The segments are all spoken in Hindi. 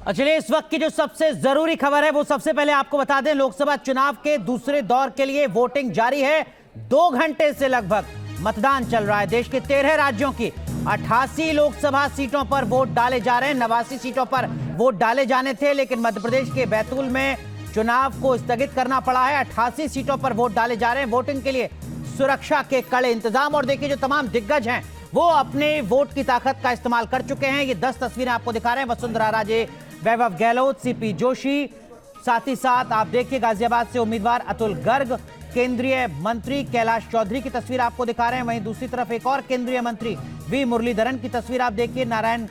चलिए इस वक्त की जो सबसे जरूरी खबर है वो सबसे पहले आपको बता दें। लोकसभा चुनाव के दूसरे दौर के लिए वोटिंग जारी है। 2 घंटे से लगभग मतदान चल रहा है। देश के 13 राज्यों की 88 लोकसभा सीटों पर वोट डाले जा रहे हैं। 89 सीटों पर वोट डाले जाने थे, लेकिन मध्य प्रदेश के बैतूल में चुनाव को स्थगित करना पड़ा है। 88 सीटों पर वोट डाले जा रहे हैं। वोटिंग के लिए सुरक्षा के कड़े इंतजाम, और देखिए जो तमाम दिग्गज हैं वो अपने वोट की ताकत का इस्तेमाल कर चुके हैं। ये 10 तस्वीरें आपको दिखा रहे हैं। वसुंधरा राजे, वैभव गहलोत, सीपी जोशी, साथ ही साथ आप देखिए गाजियाबाद से उम्मीदवार अतुल गर्ग, केंद्रीय मंत्री कैलाश चौधरी की तस्वीर आपको दिखा रहे हैं। वहीं दूसरी तरफ एक और केंद्रीय मंत्री वी मुरलीधरन की तस्वीर आप देखिए। नारायण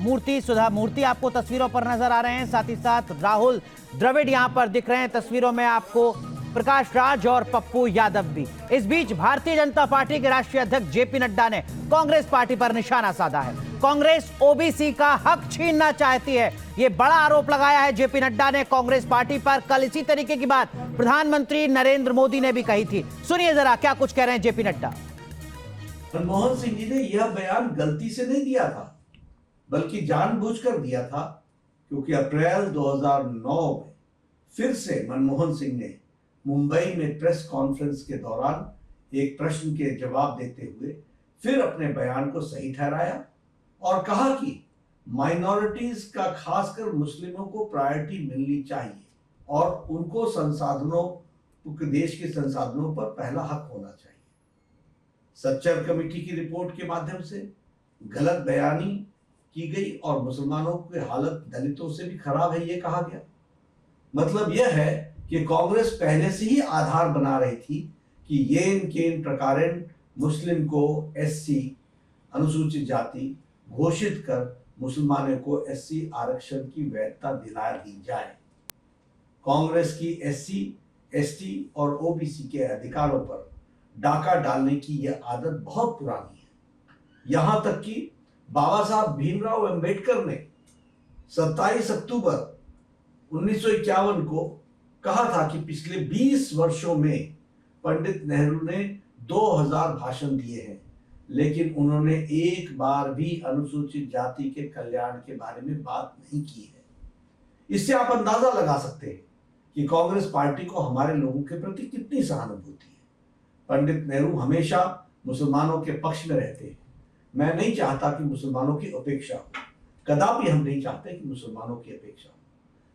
मूर्ति, सुधा मूर्ति आपको तस्वीरों पर नजर आ रहे हैं। साथ ही साथ राहुल द्रविड़ यहां पर दिख रहे हैं तस्वीरों में आपको, प्रकाश राज और पप्पू यादव भी। इस बीच भारतीय जनता पार्टी के राष्ट्रीय अध्यक्ष जेपी नड्डा ने कांग्रेस पार्टी पर निशाना साधा है। कांग्रेस ओबीसी का हक छीनना चाहती है, यह बड़ा आरोप लगाया है जेपी नड्डा ने कांग्रेस पार्टी पर। कल इसी तरीके की बात प्रधानमंत्री नरेंद्र मोदी ने भी कही थी। सुनिए जरा क्या कुछ कह रहे हैं जेपी नड्डा। मनमोहन सिंह जी ने यह बयान गलती से नहीं दिया था, बल्कि जानबूझकर दिया था, क्योंकि अप्रैल 2009 में फिर से मनमोहन सिंह ने मुंबई में प्रेस कॉन्फ्रेंस के दौरान एक प्रश्न के जवाब देते हुए फिर अपने बयान को सही ठहराया और कहा कि माइनॉरिटीज का, खासकर मुस्लिमों को प्रायोरिटी मिलनी चाहिए और उनको संसाधनों, देश के संसाधनों पर पहला हक होना चाहिए। सच्चर कमेटी की रिपोर्ट के माध्यम से गलत बयानी की गई और मुसलमानों की हालत दलितों से भी खराब है, यह कहा गया। मतलब यह है कि कांग्रेस पहले से ही आधार बना रही थी कि येन केन प्रकारेण मुस्लिम को एससी अनुसूचित जाति घोषित कर मुसलमानों को एससी आरक्षण की वैधता दिला दी जाए। कांग्रेस की एससी, एसटी और ओबीसी के अधिकारों पर डाका डालने की यह आदत बहुत पुरानी है। यहां तक कि बाबा साहब भीमराव अंबेडकर ने 27 अक्टूबर 1951 को कहा था कि पिछले 20 वर्षों में पंडित नेहरू ने 2000 भाषण दिए हैं, लेकिन उन्होंने एक बार भी अनुसूचित जाति के कल्याण के बारे में बात नहीं की है। इससे आप अंदाजा लगा सकते हैं कि कांग्रेस पार्टी को हमारे लोगों के प्रति कितनी सहानुभूति है। पंडित नेहरू हमेशा मुसलमानों के पक्ष में रहते हैं। मैं नहीं चाहता कि मुसलमानों की उपेक्षा हो, कदापि हम नहीं चाहते कि मुसलमानों की अपेक्षा हो,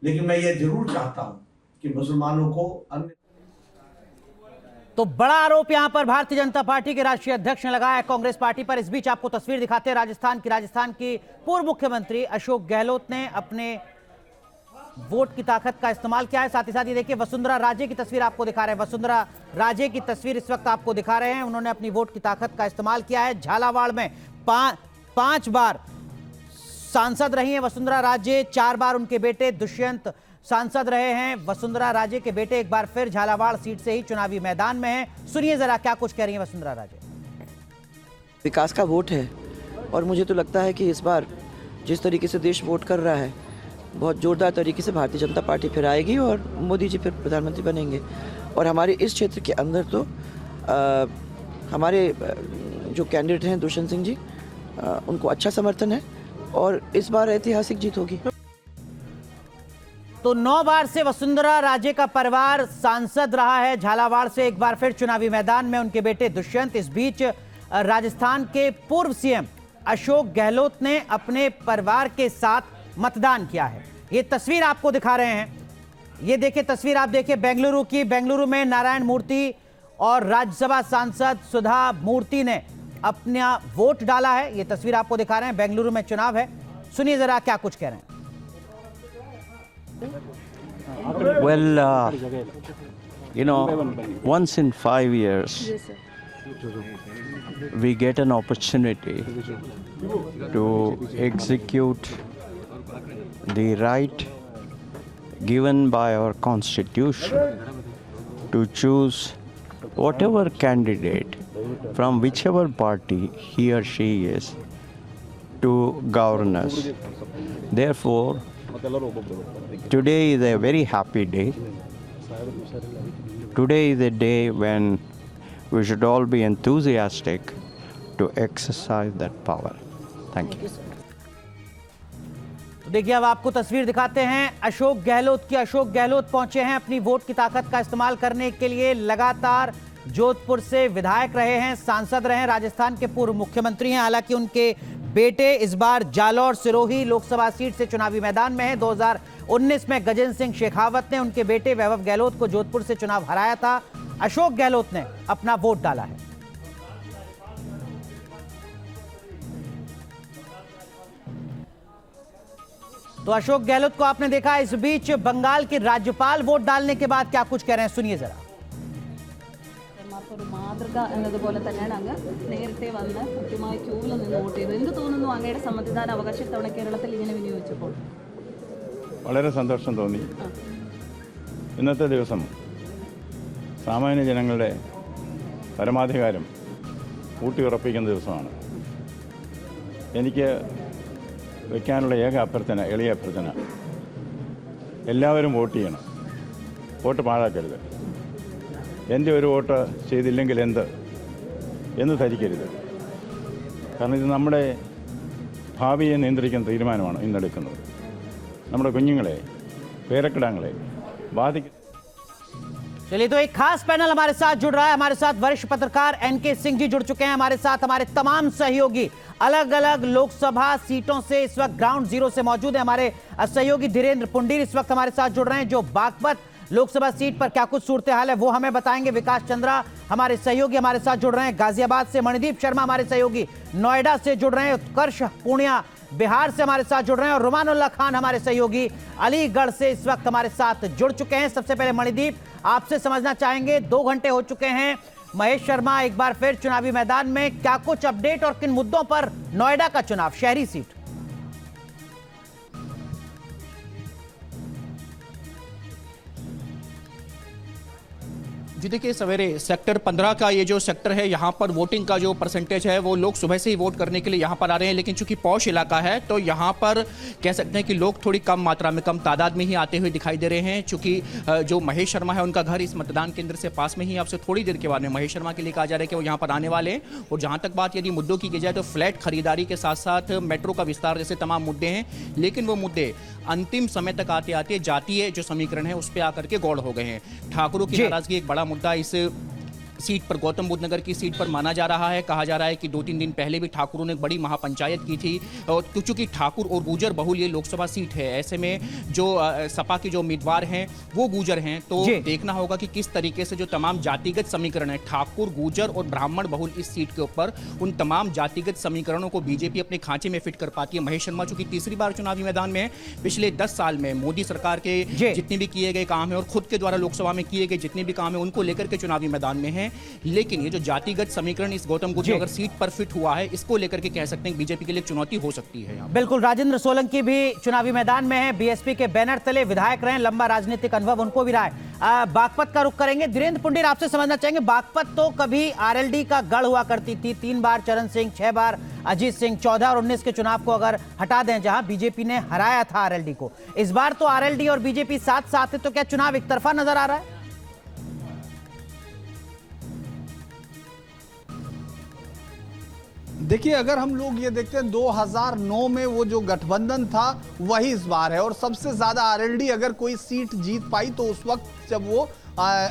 लेकिन मैं यह जरूर चाहता हूं कि मुसलमानों को अन्य। तो बड़ा आरोप यहां पर भारतीय जनता पार्टी के राष्ट्रीय अध्यक्ष ने लगाया है कांग्रेस पार्टी पर। इस बीच आपको तस्वीर दिखाते हैं राजस्थान की पूर्व मुख्यमंत्री अशोक गहलोत ने अपने वोट की ताकत का इस्तेमाल किया है। साथ ही साथ ये देखिए वसुंधरा राजे की तस्वीर आपको दिखा रहे हैं। वसुंधरा राजे की तस्वीर इस वक्त आपको दिखा रहे हैं। उन्होंने अपनी वोट की ताकत का इस्तेमाल किया है। झालावाड़ में 5 बार सांसद रही हैं वसुंधरा राजे। 4 बार उनके बेटे दुष्यंत सांसद रहे हैं। वसुंधरा राजे के बेटे एक बार फिर झालावाड़ सीट से ही चुनावी मैदान में हैं। सुनिए जरा क्या कुछ कह रही हैं वसुंधरा राजे। विकास का वोट है और मुझे तो लगता है कि इस बार जिस तरीके से देश वोट कर रहा है, बहुत जोरदार तरीके से भारतीय जनता पार्टी फिर आएगी और मोदी जी फिर प्रधानमंत्री बनेंगे। और हमारे इस क्षेत्र के अंदर तो हमारे जो कैंडिडेट हैं दुष्यंत सिंह जी, उनको अच्छा समर्थन है और इस बार ऐतिहासिक जीत होगी। तो 9 बार से वसुंधरा राजे का परिवार सांसद रहा है झालावाड़ से, एक बार फिर चुनावी मैदान में उनके बेटे दुष्यंत। इस बीच राजस्थान के पूर्व सीएम अशोक गहलोत ने अपने परिवार के साथ मतदान किया है। ये तस्वीर आपको दिखा रहे हैं। ये देखिए तस्वीर आप देखिए बेंगलुरु की। बेंगलुरु में नारायण मूर्ति और राज्यसभा सांसद सुधा मूर्ति ने अपना वोट डाला है। ये तस्वीर आपको दिखा रहे हैं। बेंगलुरु में चुनाव है। सुनिए जरा क्या कुछ कह रहे हैं। Well, once in 5 years, we get an opportunity to execute the right given by our Constitution to choose whatever candidate from whichever party he or she is to govern us. Therefore, today is a very happy day. Today is a day when we should all be enthusiastic to exercise that power. Thank you. देखिए अब आपको तस्वीर दिखाते हैं अशोक गहलोत की। अशोक गहलोत पहुंचे हैं अपनी वोट की ताकत का इस्तेमाल करने के लिए। लगातार जोधपुर से विधायक रहे हैं, सांसद रहे हैं, राजस्थान के पूर्व मुख्यमंत्री हैं। हालांकि उनके बेटे इस बार जालौर सिरोही लोकसभा सीट से चुनावी मैदान में है। 2019 में गजेंद्र सिंह शेखावत ने उनके बेटे वैभव गहलोत को जोधपुर से चुनाव हराया था। अशोक गहलोत ने अपना वोट डाला है। तो अशोक गहलोत को आपने देखा। इस बीच बंगाल के राज्यपाल वोट डालने के बाद क्या कुछ कह रहे हैं, सुनिए जरा। ഒരു മാതൃക എന്നതുപോലെ തന്നെയാണ് അങ്ങ് നേരത്തെ വന്ന് കൃത്യമായി ക്യൂവിൽ നിന്ന് വോട്ട് ചെയ്തു. എന്ത് തോന്നുന്നു അങ്ങയുടെ സമ്മതിദാന അവകാശം ഇത്തവണ കേരളത്തിൽ ഇങ്ങനെ വിനിയോഗിച്ചപ്പോൾ? വളരെ സന്തോഷം തോന്നി. ഇന്നത്തെ ദിവസം സാമാന്യ ജനങ്ങളുടെ പരമാധികാരം ഊട്ടിയുറപ്പിക്കുന്ന ദിവസമാണ്. എനിക്ക് വയ്ക്കാനുള്ള ഏക അഭ്യർത്ഥന, എളിയ അഭ്യർത്ഥന, എല്ലാവരും വോട്ട് ചെയ്യണം. വോട്ട് പാഴാക്കരുത്. എൻ്റെ ഒരു വോട്ട് ചെയ്തില്ലെങ്കിൽ എന്ന് ധരിക്കരുത്. കാരണം ഇത് നമ്മുടെ ഭാവിയെ നിയന്ത്രിക്കുന്ന തീരുമാനമാണ് ഇന്നെടുക്കുന്നത്. നമ്മുടെ കുഞ്ഞുങ്ങളെ, പേരക്കിടാങ്ങളെ ബാധിക്കും. चलिए, तो एक खास पैनल हमारे साथ जुड़ रहा है। हमारे साथ वरिष्ठ पत्रकार एनके सिंह जी जुड़ चुके हैं। हमारे साथ हमारे तमाम सहयोगी अलग अलग लोकसभा सीटों से इस वक्त ग्राउंड जीरो से मौजूद है। हमारे सहयोगी धीरेन्द्र पुंडीर इस वक्त हमारे साथ जुड़ रहे हैं, जो बागपत लोकसभा सीट पर क्या कुछ सूरत हाल है वो हमें बताएंगे। विकास चंद्रा हमारे सहयोगी हमारे साथ जुड़ रहे हैं गाजियाबाद से। मणिदीप शर्मा हमारे सहयोगी नोएडा से जुड़ रहे हैं। उत्कर्ष पूर्णिया बिहार से हमारे साथ जुड़ रहे हैं। और रुमानुल्लाह खान हमारे सहयोगी अलीगढ़ से इस वक्त हमारे साथ जुड़ चुके हैं। सबसे पहले मणिदीप, आपसे समझना चाहेंगे, 2 घंटे हो चुके हैं, महेश शर्मा एक बार फिर चुनावी मैदान में, क्या कुछ अपडेट और किन मुद्दों पर नोएडा का चुनाव, शहरी सीट? जी देखिए, सवेरे सेक्टर 15 का ये जो सेक्टर है, यहाँ पर वोटिंग का जो परसेंटेज है वो लोग सुबह से ही वोट करने के लिए यहाँ पर आ रहे हैं। लेकिन चूंकि पॉश इलाका है तो यहाँ पर कह सकते हैं कि लोग थोड़ी कम मात्रा में, कम तादाद में ही आते हुए दिखाई दे रहे हैं। चूंकि जो महेश शर्मा है उनका घर इस मतदान केंद्र से पास में ही, आपसे थोड़ी देर के बाद में महेश शर्मा के लिए कहा जा रहा है कि वो यहाँ पर आने वाले हैं। और जहाँ तक बात यदि मुद्दों की जाए तो फ्लैट खरीदारी के साथ साथ मेट्रो का विस्तार जैसे तमाम मुद्दे हैं। लेकिन वो मुद्दे अंतिम समय तक आते आते जातीय जो समीकरण है उस पर आकर के गौड़ हो गए हैं। ठाकुरों की नाराजगी एक बड़ा मुद्दा इस सीट पर, गौतम बुद्ध नगर की सीट पर माना जा रहा है। कहा जा रहा है कि 2-3 दिन पहले भी ठाकुरों ने एक बड़ी महापंचायत की थी। और चूंकि ठाकुर और गुर्जर बहुल ये लोकसभा सीट है, ऐसे में जो सपा के जो उम्मीदवार हैं वो गुर्जर हैं। तो देखना होगा कि किस तरीके से जो तमाम जातिगत समीकरण है, ठाकुर, गुर्जर और ब्राह्मण बहुल इस सीट के ऊपर, उन तमाम जातिगत समीकरणों को बीजेपी अपने खांचे में फिट कर पाती है। महेश शर्मा चूंकि तीसरी बार चुनावी मैदान में है, पिछले 10 साल में मोदी सरकार के जितने भी किए गए काम है और खुद के द्वारा लोकसभा में किए गए जितने भी काम है उनको लेकर के चुनावी मैदान में है। लेकिन ये जो जातिगत समीकरण इस गौतम बुद्ध नगर सीट पर फिट हुआ है, इसको लेकर के कह सकते हैं बीजेपी के लिए चुनौती हो सकती है। बिल्कुल, राजेंद्र सोलंकी भी चुनावी मैदान में है, बीएसपी के बैनर तले विधायक रहे, लंबा राजनीतिक अनुभव उनको भी रहा है। बागपत का रुख करेंगे। धीरेन्द्र पुंडीर, आपसे समझना चाहेंगे, बागपत तो कभी आरएलडी का गढ़ हुआ करती थी। 3 बार चरण सिंह, 6 बार अजीत सिंह, 14 और 19 के चुनाव को अगर हटा दें जहां बीजेपी ने हराया था आरएलडी को, इस बार तो आरएलडी और बीजेपी साथ साथ है, तो क्या चुनाव एक तरफा नजर आ रहा है? देखिए, अगर हम लोग ये देखते हैं 2009 में वो जो गठबंधन था वही इस बार है। और सबसे ज्यादा आरएलडी अगर कोई सीट जीत पाई तो उस वक्त जब वो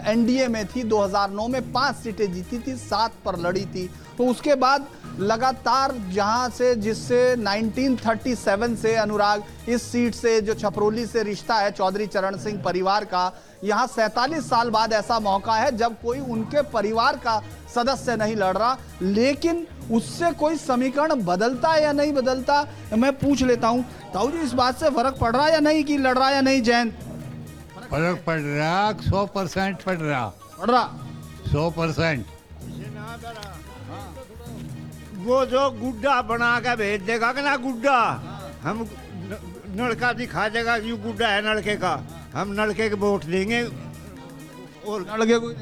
एनडीए में थी 2009 में 5 सीटें जीती थी, 7 पर लड़ी थी। तो उसके बाद लगातार जहां से, जिससे 1937 से अनुराग इस सीट से जो छपरोली से रिश्ता है चौधरी चरण सिंह परिवार का, यहां 47 साल बाद ऐसा मौका है जब कोई उनके परिवार का सदस्य नहीं लड़ रहा। लेकिन उससे कोई समीकरण बदलता है या नहीं बदलता, मैं पूछ लेता हूं। ताऊ जी, इस बात से फर्क पड़ रहा है या नहीं कि लड़ रहा है या नहीं? जैन, फर्क पड़ रहा, 100% पड़ रहा, 100%। वो जो गुड्डा बना के भेज देगा कि ना, गुड्डा हम नलका दिखा देगा कि गुड्डा है नलके का, हम नलके के वोट देंगे और लड़के को,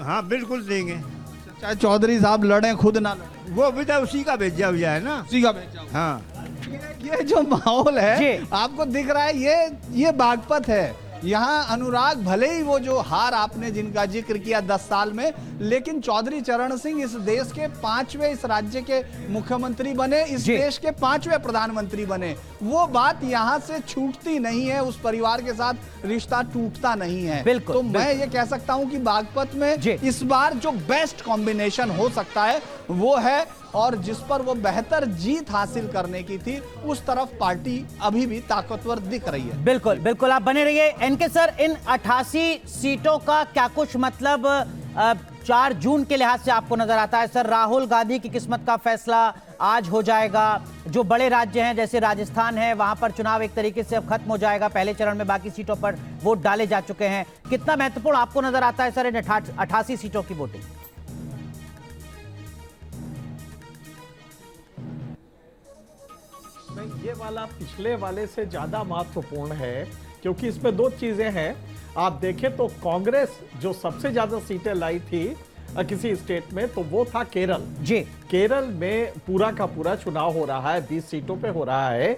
हाँ बिल्कुल देंगे, चाहे चौधरी साहब लड़े खुद ना लड़े, वो भी तो उसी का भेजा हुआ है ना, उसी का भेजा। हाँ, ये जो माहौल है आपको दिख रहा है, ये बागपत है। यहाँ अनुराग, भले ही वो जो हार आपने जिनका जिक्र किया 10 साल में, लेकिन चौधरी चरण सिंह इस देश के 5वें, इस राज्य के मुख्यमंत्री बने, इस देश के 5वें प्रधानमंत्री बने। वो बात यहाँ से छूटती नहीं है, उस परिवार के साथ रिश्ता टूटता नहीं है। तो मैं ये कह सकता हूँ कि बागपत में इस बार जो बेस्ट कॉम्बिनेशन हो सकता है वो है, और जिस पर वो बेहतर जीत हासिल करने की थी उस तरफ पार्टी अभी भी ताकतवर दिख रही है। बिल्कुल बिल्कुल, आप बने रहिए। एनके सर, इन 88 सीटों का क्या कुछ मतलब 4 जून के लिहाज से आपको नजर आता है? सर, राहुल गांधी की किस्मत का फैसला आज हो जाएगा। जो बड़े राज्य हैं जैसे राजस्थान है, वहां पर चुनाव एक तरीके से अब खत्म हो जाएगा पहले चरण में, बाकी सीटों पर वोट डाले जा चुके हैं। कितना महत्वपूर्ण आपको नजर आता है सर इन 88 सीटों की वोटिंग? ये वाला पिछले वाले से ज्यादा महत्वपूर्ण है, क्योंकि इसमें 2 चीजें हैं। आप देखें तो कांग्रेस जो सबसे ज्यादा सीटें लाई थी किसी स्टेट में, तो वो था केरल। जी, केरल में पूरा का पूरा चुनाव हो रहा है, 20 सीटों पे हो रहा है।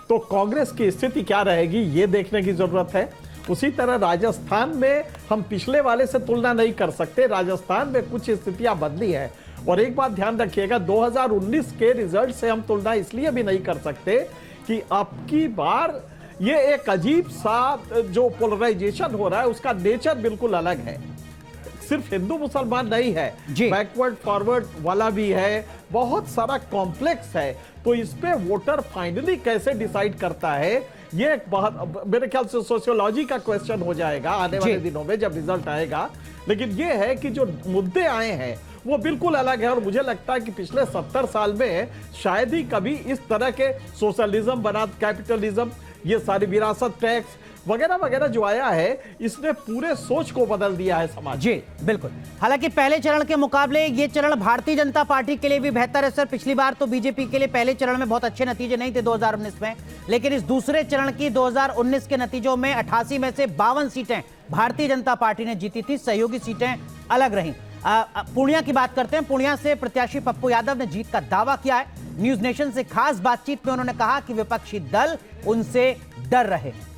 तो कांग्रेस की स्थिति क्या रहेगी ये देखने की जरूरत है। उसी तरह राजस्थान में हम पिछले वाले से तुलना नहीं कर सकते, राजस्थान में कुछ स्थितियां बदली है। और एक बात ध्यान रखिएगा, 2019 के रिजल्ट से हम तुलना इसलिए भी नहीं कर सकते कि अब की बार ये एक अजीब सा जो पोलराइजेशन हो रहा है उसका नेचर बिल्कुल अलग है। सिर्फ हिंदू मुसलमान नहीं है, बैकवर्ड फॉरवर्ड वाला भी है, बहुत सारा कॉम्प्लेक्स है। तो इस पे वोटर फाइनली कैसे डिसाइड करता है, ये एक बहुत मेरे ख्याल से सोशियोलॉजी का क्वेश्चन हो जाएगा आने वाले दिनों में जब रिजल्ट आएगा। लेकिन ये है कि जो मुद्दे आए हैं वो बिल्कुल अलग है, और मुझे लगता है कि पिछले 70 साल में शायद ही कभी इस तरह के सोशलिज्म बना, कैपिटलिज्म, ये सारी विरासत टैक्स वगैरह वगैरह जो आया है, इसने पूरे सोच को बदल दिया है समाज। जी बिल्कुल। हालांकि पहले चरण के मुकाबले ये चरण भारतीय जनता पार्टी के लिए भी बेहतर है सर। पिछली बार तो बीजेपी के लिए पहले चरण में बहुत अच्छे नतीजे नहीं थे 2019 में, लेकिन इस दूसरे चरण की 2019 के नतीजों में 88 में से 52 सीटें भारतीय जनता पार्टी ने जीती थी, सहयोगी सीटें अलग रहीं। पूर्णिया की बात करते हैं। पूर्णिया से प्रत्याशी पप्पू यादव ने जीत का दावा किया है। न्यूज नेशन से खास बातचीत में उन्होंने कहा कि विपक्षी दल उनसे डर रहे हैं।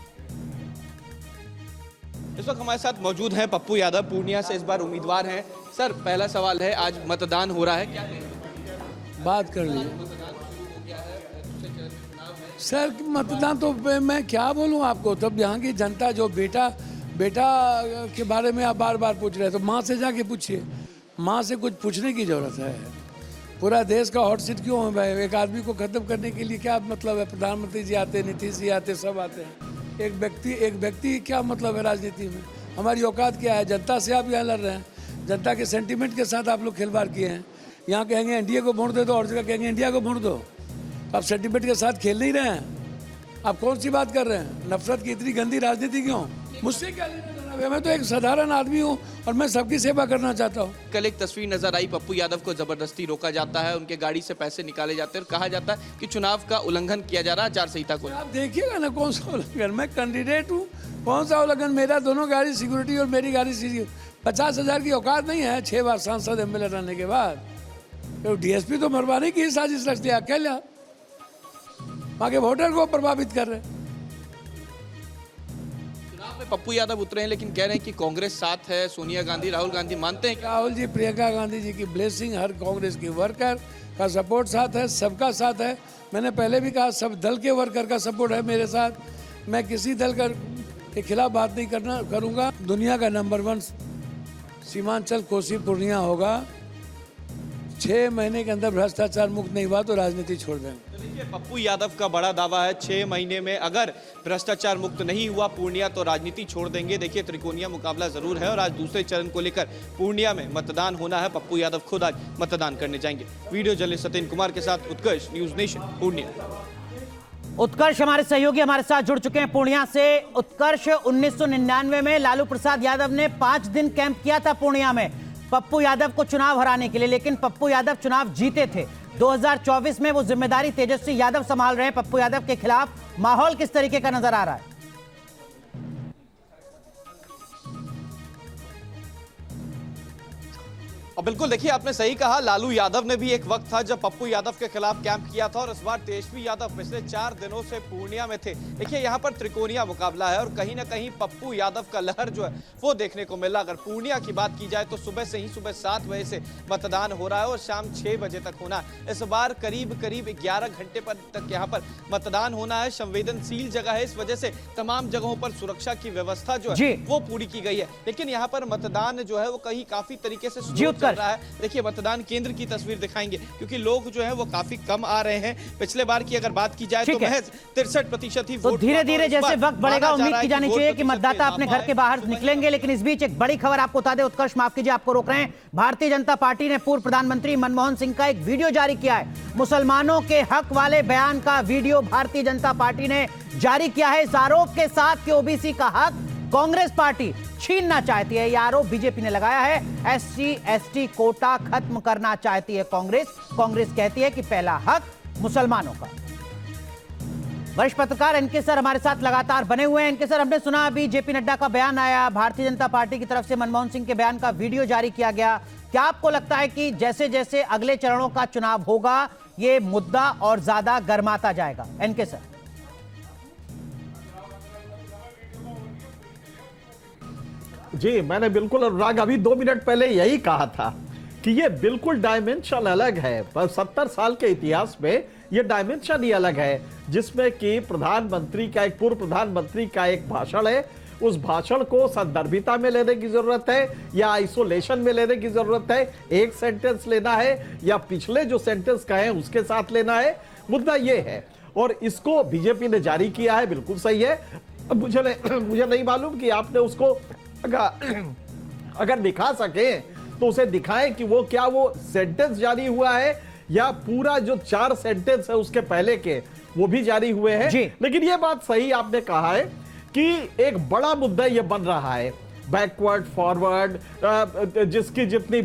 इस वक्त हमारे साथ मौजूद हैं पप्पू यादव, पूर्णिया से इस बार उम्मीदवार हैं। सर, पहला सवाल है, आज मतदान हो रहा है, क्या बात कर लीजिए सर। मतदान तो मैं क्या बोलूं आपको, तब यहाँ की जनता जो बेटा के बारे में आप बार बार पूछ रहे हैं, तो माँ से जाके पूछिए। माँ से कुछ पूछने की जरूरत है। पूरा देश का हॉट सीट क्यों है भाई? एक आदमी को खत्म करने के लिए क्या मतलब है? प्रधानमंत्री जी आते, नीतीश जी आते, सब आते हैं। एक व्यक्ति क्या मतलब है राजनीति में? हमारी औकात क्या है? जनता से आप यहाँ लड़ रहे हैं, जनता के सेंटीमेंट के साथ आप लोग खिलवाड़ किए हैं। यहाँ कहेंगे एनडीए को वोट दे दो, और जगह कहेंगे इंडिया को वोट दो। आप सेंटीमेंट के साथ खेल नहीं रहे हैं। आप कौन सी बात कर रहे हैं? नफरत की इतनी गंदी राजनीति क्यों? मुझसे क्या लेना देना? मैं तो एक साधारण आदमी हूँ और मैं सबकी सेवा करना चाहता हूँ। कल एक तस्वीर नजर आई, पप्पू यादव को जबरदस्ती रोका जाता है, उनके गाड़ी से पैसे निकाले जाते हैं और कहा जाता है कि चुनाव का उल्लंघन किया जा रहा है, आचार संहिता को। आप देखिएगा ना कौन सा उल्लंघन। मैं कैंडिडेट हूँ, कौन सा उल्लंघन? मेरा दोनों गाड़ी सिक्योरिटी और मेरी गाड़ी 50,000 की औकात नहीं है 6 बार सांसद एमएलए रहने के बाद। तो डीएसपी तो मरवाने की साजिश रचते हैं अकेला, वहाँ के वोटर को प्रभावित कर रहे हैं। पप्पू यादव उतरे हैं, लेकिन कह रहे हैं कि कांग्रेस साथ है, सोनिया गांधी, राहुल गांधी मानते हैं। राहुल जी, प्रियंका गांधी जी की ब्लेसिंग, हर कांग्रेस की वर्कर का सपोर्ट साथ है, सबका साथ है। मैंने पहले भी कहा, सब दल के वर्कर का सपोर्ट है मेरे साथ। मैं किसी दल के खिलाफ बात नहीं करूंगा। दुनिया का नंबर 1 सीमांचल कोसी पूर्णिया होगा। 6 महीने के अंदर भ्रष्टाचार मुक्त नहीं हुआ तो राजनीति छोड़ देंगे। पप्पू यादव का बड़ा दावा है, 6 महीने में अगर भ्रष्टाचार मुक्त नहीं हुआ पूर्णिया तो राजनीति छोड़ देंगे। देखिए, त्रिकोणीय मुकाबला जरूर है और आज दूसरे चरण को लेकर पूर्णिया में मतदान होना है। पप्पू यादव खुद आज मतदान करने जाएंगे। वीडियो जर्नलिस्ट सत्येंद्र कुमार के साथ उत्कर्ष, न्यूज नेशन, पूर्णिया। उत्कर्ष हमारे सहयोगी हमारे साथ जुड़ चुके हैं पूर्णिया से। उत्कर्ष, 1999 में लालू प्रसाद यादव ने 5 दिन कैंप किया था पूर्णिया में पप्पू यादव को चुनाव हराने के लिए, लेकिन पप्पू यादव चुनाव जीते थे। 2024 में वो जिम्मेदारी तेजस्वी यादव संभाल रहे हैं। पप्पू यादव के खिलाफ माहौल किस तरीके का नजर आ रहा है? और बिल्कुल देखिए, आपने सही कहा, लालू यादव ने भी एक वक्त था जब पप्पू यादव के खिलाफ कैंप किया था, और इस बार तेजस्वी यादव पिछले 4 दिनों से पूर्णिया में थे। देखिए यहाँ पर त्रिकोणीय मुकाबला है, और कहीं ना कहीं पप्पू यादव का लहर जो है वो देखने को मिल रहा। अगर पूर्णिया की बात की जाए तो सुबह 7 बजे से मतदान हो रहा है और शाम 6 बजे तक होना है। इस बार करीब 11 घंटे तक यहाँ पर मतदान होना है। संवेदनशील जगह है, इस वजह से तमाम जगहों पर सुरक्षा की व्यवस्था जो है वो पूरी की गई है। लेकिन यहाँ पर मतदान जो है वो कहीं काफी तरीके से चल रहा है। देखिए मतदान केंद्र की तस्वीर दिखाएंगे, क्योंकि लोग जो है वो काफी कम आ रहे हैं। पिछले बार की अगर बात की जाए तो महज 63% ही वोट। धीरे धीरे जैसे वक्त बढ़ेगा उम्मीद की जानी चाहिए कि मतदाता अपने घर के बाहर निकलेंगे। लेकिन इस बीच एक बड़ी खबर आपको बता दें, उत्कर्ष माफ कीजिए आपको रोक रहे हैं। भारतीय जनता पार्टी ने पूर्व प्रधानमंत्री मनमोहन सिंह का एक वीडियो जारी किया है। मुसलमानों के हक वाले बयान का वीडियो भारतीय जनता पार्टी ने जारी किया है, इस आरोप के साथ कि ओबीसी का हक कांग्रेस पार्टी छीनना चाहती है। यह आरोप बीजेपी ने लगाया है। SC/ST कोटा खत्म करना चाहती है कांग्रेस। कांग्रेस कहती है कि पहला हक मुसलमानों का। वरिष्ठ पत्रकार एनके सर हमारे साथ लगातार बने हुए हैं। एनके सर, हमने सुना अभी जेपी नड्डा का बयान आया, भारतीय जनता पार्टी की तरफ से मनमोहन सिंह के बयान का वीडियो जारी किया गया। क्या आपको लगता है कि जैसे जैसे अगले चरणों का चुनाव होगा ये मुद्दा और ज्यादा गर्माता जाएगा? N K sir. जी, मैंने बिल्कुल अनुराग अभी 2 मिनट पहले यही कहा था कि ये बिल्कुल डायमेंशन अलग है। पर 70 साल के इतिहास में ये डायमेंशन ही अलग है, जिसमें कि प्रधानमंत्री का, एक पूर्व प्रधानमंत्री का एक भाषण है। उस भाषण को संदर्भिता में लेने की जरूरत है या आइसोलेशन में लेने की जरूरत है? एक सेंटेंस लेना है या पिछले जो सेंटेंस कहे उसके साथ लेना है? मुद्दा ये है, और इसको बीजेपी ने जारी किया है, बिल्कुल सही है। मुझे नहीं मालूम कि आपने उसको अगर दिखा सके तो उसे दिखाएं कि वो क्या वो सेंटेंस जारी हुआ है या पूरा जो 4 सेंटेंस है उसके पहले के वो भी जारी हुए हैं। लेकिन ये बात सही आपने कहा है कि एक बड़ा मुद्दा ये बन रहा है, बैकवर्ड फॉरवर्ड, जिसकी जितनी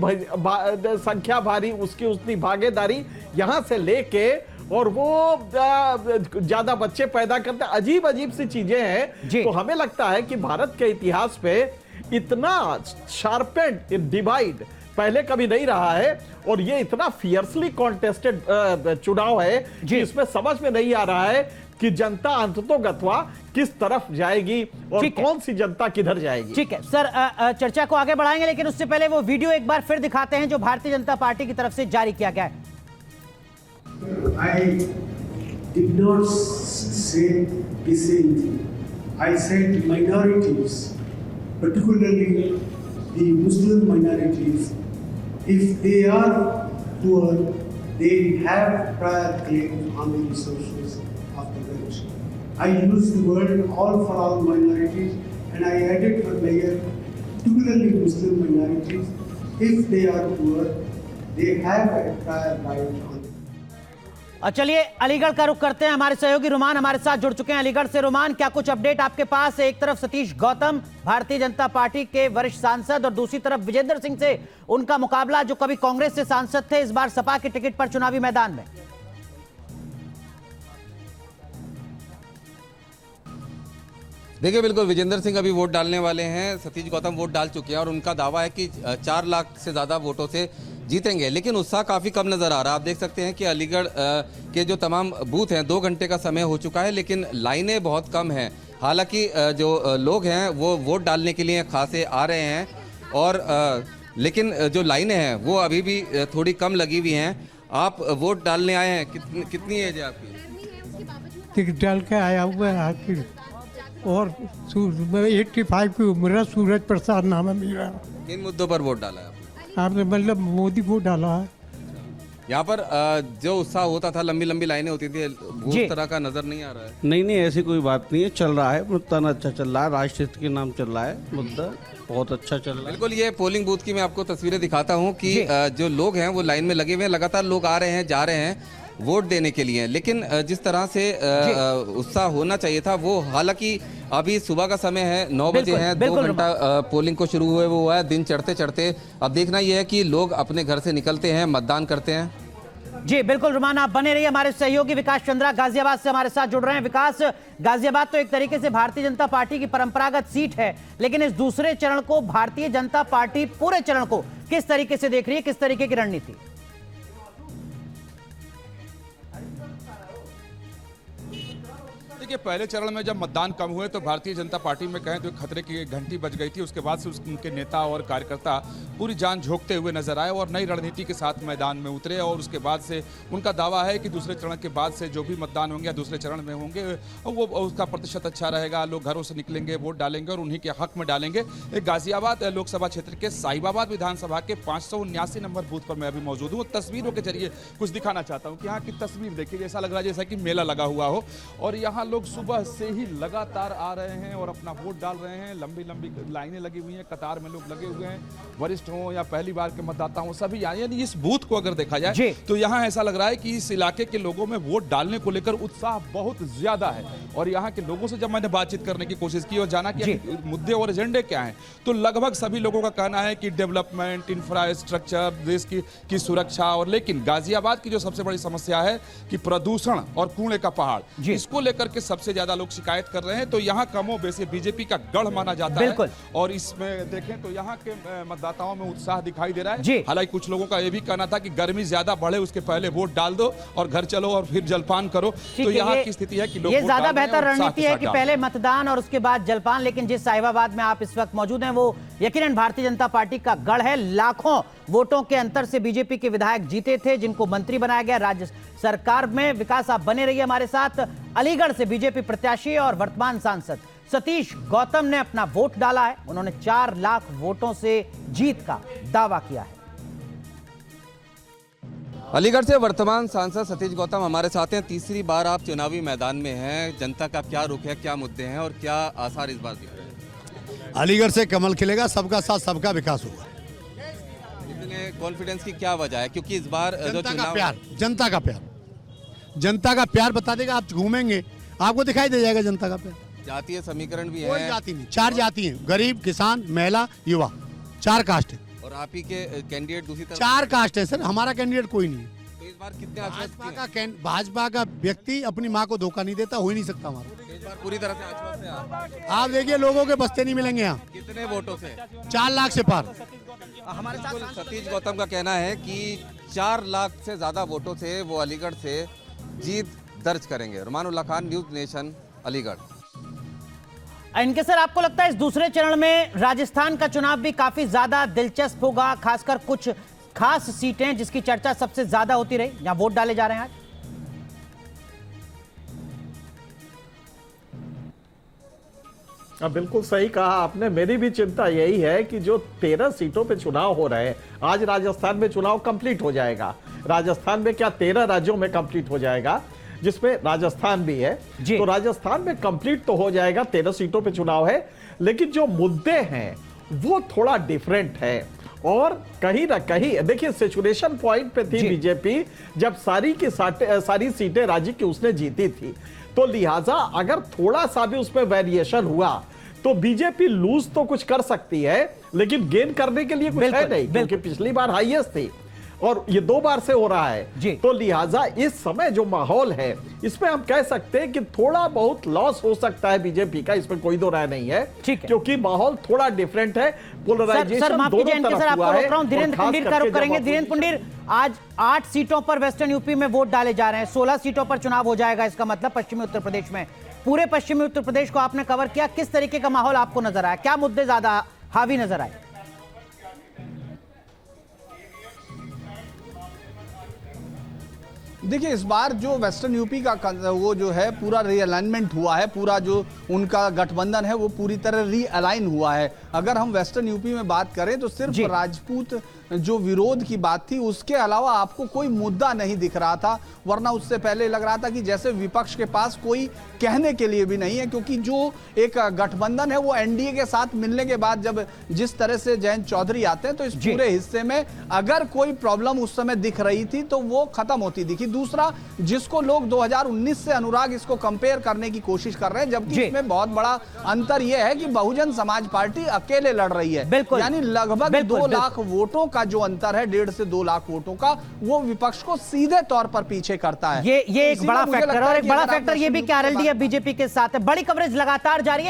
संख्या भारी उसकी उतनी भागीदारी, यहां से लेके और वो ज्यादा बच्चे पैदा करते, अजीब अजीब सी चीजें हैं। तो हमें लगता है कि भारत के इतिहास पे इतना शार्पेंड डिवाइड पहले कभी नहीं रहा है, और ये इतना फियर्सली कॉन्टेस्टेड चुनाव है कि इसमें समझ में नहीं आ रहा है कि जनता अंततोगत्वा किस तरफ जाएगी और कौन सी जनता किधर जाएगी। ठीक है सर, चर्चा को आगे बढ़ाएंगे, लेकिन उससे पहले वो वीडियो एक बार फिर दिखाते हैं जो भारतीय जनता पार्टी की तरफ से जारी किया गया है। I did not say the same thing. I said minorities, particularly the Muslim minorities, if they are poor, they have prior claim on the resources of the country. I used the word all for all minorities, and I added for layer, particularly Muslim minorities, if they are poor, they have a prior right on. और चलिए अलीगढ़ का रुख करते हैं। हमारे सहयोगी रुमान हमारे साथ जुड़ चुके हैं अलीगढ़ से। रुमान, क्या कुछ अपडेट आपके पास है? एक तरफ सतीश गौतम भारतीय जनता पार्टी के वरिष्ठ सांसद और दूसरी तरफ विजेंद्र सिंह से उनका मुकाबला, जो कभी कांग्रेस से सांसद थे, इस बार सपा के टिकट पर चुनावी मैदान में। देखिए, बिल्कुल विजेंद्र सिंह अभी वोट डालने वाले हैं, सतीश गौतम वोट डाल चुके हैं और उनका दावा है कि 4 लाख से ज़्यादा वोटों से जीतेंगे। लेकिन उत्साह काफ़ी कम नज़र आ रहा है। आप देख सकते हैं कि अलीगढ़ के जो तमाम बूथ हैं, 2 घंटे का समय हो चुका है, लेकिन लाइनें बहुत कम हैं। हालांकि जो लोग हैं वो वोट डालने के लिए खासे आ रहे हैं, और लेकिन जो लाइनें हैं वो अभी भी थोड़ी कम लगी हुई हैं। आप वोट डालने आए हैं, कितनी एज है आपकी? टिकट डाल के आया हुआ है आखिर, और 85 की उम्र है। सूरज प्रसाद नाम है मेरा। किन मुद्दों पर वोट डाला है आपने? मतलब मोदी को डाला है। यहाँ पर जो उत्साह होता था, लंबी लंबी लाइनें होती थी, वो उस तरह का नजर नहीं आ रहा है। नहीं, ऐसी कोई बात नहीं है, चल रहा है मुद्दा, अच्छा चल रहा है, राष्ट्रीय हित के नाम चल रहा है मुद्दा, बहुत अच्छा चल रहा है। बिल्कुल, ये पोलिंग बूथ की मैं आपको तस्वीरें दिखाता हूँ कि जो लोग हैं वो लाइन में लगे हुए हैं, लगातार लोग आ रहे हैं, जा रहे हैं वोट देने के लिए। लेकिन जिस तरह से उत्साह होना चाहिए था वो, हालांकि अभी सुबह का समय है, 9 बजे हैं, 2 घंटा पोलिंग को शुरू हुए वो हुआ है। दिन चढ़ते चढ़ते अब देखना यह है कि लोग अपने घर से निकलते हैं, मतदान करते हैं। जी बिल्कुल रुमान, आप बने रहिए। हमारे सहयोगी विकास चंद्रा गाजियाबाद से हमारे साथ जुड़ रहे हैं। विकास, गाजियाबाद तो एक तरीके से भारतीय जनता पार्टी की परंपरागत सीट है, लेकिन इस दूसरे चरण को भारतीय जनता पार्टी पूरे चरण को किस तरीके से देख रही है, किस तरीके की रणनीति? देखिए, पहले चरण में जब मतदान कम हुए तो भारतीय जनता पार्टी में कहें तो खतरे की घंटी बज गई थी। उसके बाद से उनके नेता और कार्यकर्ता पूरी जान झोंकते हुए नजर आए और नई रणनीति के साथ मैदान में उतरे। और उसके बाद से उनका दावा है कि दूसरे चरण के बाद से जो भी मतदान होंगे या दूसरे चरण में होंगे वो उसका प्रतिशत अच्छा रहेगा। लोग घरों से निकलेंगे, वोट डालेंगे और उन्हीं के हक में डालेंगे। गाजियाबाद लोकसभा क्षेत्र के साहिबाबाद विधानसभा के 579 नंबर बूथ पर मैं अभी मौजूद हूँ। तस्वीरों के जरिए कुछ दिखाना चाहता हूँ कि यहाँ की तस्वीर देखिए, ऐसा लग रहा है जैसा कि मेला लगा हुआ हो। और यहाँ लोग सुबह से ही लगातार आ रहे हैं और अपना वोट डाल रहे हैं। लंबी लंबी लाइनें लगी हुई हैं, कतार में लोग लगे हुए हैं, वरिष्ठ हों या पहली बार के मतदाता हों, सभी आए। यानी इस बूथ को अगर देखा जाए तो यहाँ ऐसा लग रहा है कि इस इलाके के लोगों में वोट डालने को लेकर उत्साह बहुत ज्यादा है। और यहाँ के लोगों से जब मैंने बातचीत करने की कोशिश की और जाना कि मुद्दे और एजेंडे क्या हैं, तो लगभग सभी लोगों का कहना है कि डेवलपमेंट, इंफ्रास्ट्रक्चर, देश की सुरक्षा। और लेकिन गाजियाबाद की जो सबसे बड़ी समस्या है कि प्रदूषण और कूड़े का पहाड़, इसको लेकर के सबसे ज्यादा लोग शिकायत कर रहे हैं। तो यहाँ कमो बेशी बीजेपी का गढ़ माना जाता है। और इसमें देखें तो यहाँ के मतदाताओं में उत्साह दिखाई दे रहा है। हालांकि कुछ लोगों का यह भी कहना था कि गर्मी ज्यादा बढ़े उसके पहले वोट डाल दो और घर चलो और फिर जलपान करो। तो यहाँ की स्थिति है कि लोग ये ज्यादा बेहतर रणनीति है कि पहले मतदान और उसके बाद जलपान। लेकिन जिस साहिबाबाद में आप इस वक्त मौजूद हैं वो यकीनन भारतीय जनता पार्टी का गढ़ है। लाखों वोटों के अंतर से बीजेपी के विधायक जीते थे, जिनको मंत्री बनाया गया राज्य सरकार में। विकास, आप बने रहिए हमारे साथ। अलीगढ़ से बीजेपी प्रत्याशी और वर्तमान सांसद सतीश गौतम ने अपना वोट डाला है। उन्होंने 4 लाख वोटों से जीत का दावा किया है। अलीगढ़ से वर्तमान सांसद सतीश गौतम हमारे साथ हैं। तीसरी बार आप चुनावी मैदान में हैं। जनता का क्या रुख है, क्या मुद्दे हैं और क्या आसार इस बार दिख रहे हैं? अलीगढ़ से कमल खिलेगा, सबका साथ सबका विकास होगा। इतने कॉन्फिडेंस की क्या वजह है? क्योंकि इस बार जो चुनाव, जनता का प्यार बता देगा। आप घूमेंगे आपको दिखाई दे जाएगा जनता का प्यार। जातीय समीकरण भी कोई है? जाति नहीं, 4 जाति हैं, गरीब, किसान, महिला, युवा, 4 कास्ट है। और आप ही के कैंडिडेट दूसरी तरफ 4 कास्ट है सर, हमारा कैंडिडेट कोई नहीं है। तो इस बार कितने आश्वस्त? भाजपा का व्यक्ति अपनी माँ को धोखा नहीं देता, हो ही नहीं सकता हमारा। इस बार पूरी तरह से आश्वस्त है आप देखिए लोगों के बस्ते नहीं मिलेंगे यहाँ। कितने वोटों से? 4 लाख से पार। हमारे साथ सतीश गौतम का कहना है कि 4 लाख से ज्यादा वोटों से वो अलीगढ़ से जीत दर्ज करेंगे। रुमानुल्लाह खान, न्यूज़ नेशन, अलीगढ़। इनके सर, आपको लगता है इस दूसरे चरण में राजस्थान का चुनाव भी काफी ज्यादा दिलचस्प होगा, खासकर कुछ खास सीटें जिसकी चर्चा सबसे ज्यादा होती रही, जहां वोट डाले जा रहे हैं आज? बिल्कुल सही कहा आपने। मेरी भी चिंता यही है कि जो 13 सीटों पे चुनाव हो रहे हैं, आज राजस्थान में चुनाव कंप्लीट हो जाएगा। राजस्थान में क्या 13 राज्यों में कंप्लीट हो जाएगा, जिसमें राजस्थान भी है। तो राजस्थान में कंप्लीट तो हो जाएगा, 13 सीटों पे चुनाव है, लेकिन जो मुद्दे हैं वो थोड़ा डिफरेंट है। और कहीं ना कहीं देखिए, सिचुएशन पॉइंट पे थी बीजेपी जब सारी सीटें राज्य की उसने जीती थी। तो लिहाजा अगर थोड़ा सा भी उसमें वेरिएशन हुआ तो बीजेपी लूज तो कुछ कर सकती है, लेकिन गेन करने के लिए कुछ है नहीं, क्योंकि पिछली बार हाईएस्ट थी और ये 2 बार से हो रहा है। तो लिहाजा इस समय जो माहौल है, इसमें हम कह सकते हैं कि थोड़ा बहुत लॉस हो सकता है बीजेपी का, इसमें कोई दो राय नहीं है, क्योंकि माहौल थोड़ा डिफरेंट है। सर माफ कीजिए इनके सर, आपको रोक रहा हूं। धीरेन्द्र पुंडीर का रुख करेंगे। धीरेन्द्र पुंडीर, आज 8 सीटों पर वेस्टर्न यूपी में वोट डाले जा रहे हैं, 16 सीटों पर चुनाव हो जाएगा। इसका मतलब पश्चिमी उत्तर प्रदेश में, पूरे पश्चिमी उत्तर प्रदेश को आपने कवर किया। किस तरीके का माहौल आपको नजर आया, क्या मुद्दे ज्यादा हावी नजर आए? देखिए, इस बार जो वेस्टर्न यूपी का वो जो है पूरा रीअलाइनमेंट हुआ है, पूरा जो उनका गठबंधन है वो पूरी तरह रीअलाइन हुआ है। अगर हम वेस्टर्न यूपी में बात करें तो सिर्फ राजपूत जो विरोध की बात थी, उसके अलावा आपको कोई मुद्दा नहीं दिख रहा था। वरना उससे पहले लग रहा था कि जैसे विपक्ष के पास कोई कहने के लिए भी नहीं है, क्योंकि जो एक गठबंधन है वो एनडीए के साथ मिलने के बाद जब जिस तरह से जयंत चौधरी आते हैं, तो इस पूरे हिस्से में अगर कोई प्रॉब्लम उस समय दिख रही थी तो वो खत्म होती दिखी दूसरा, जिसको लोग 2019 से अनुराग इसको कंपेयर करने की कोशिश कर रहे हैं, जबकि इसमें बहुत बड़ा अंतर यह है कि बहुजन समाज पार्टी अकेले लड़ रही है। बिल्कुल, यानी लगभग 2 लाख वोटों का जो अंतर है, 1.5 से 2 लाख वोटों का, वो विपक्ष को सीधे तौर पर पीछे करता है। ये एक बड़ा फैक्टर, और एक बड़ा फैक्टर ये भी कि आरएलडी बीजेपी के साथ है। बड़ी कवरेज लगातार जारी है।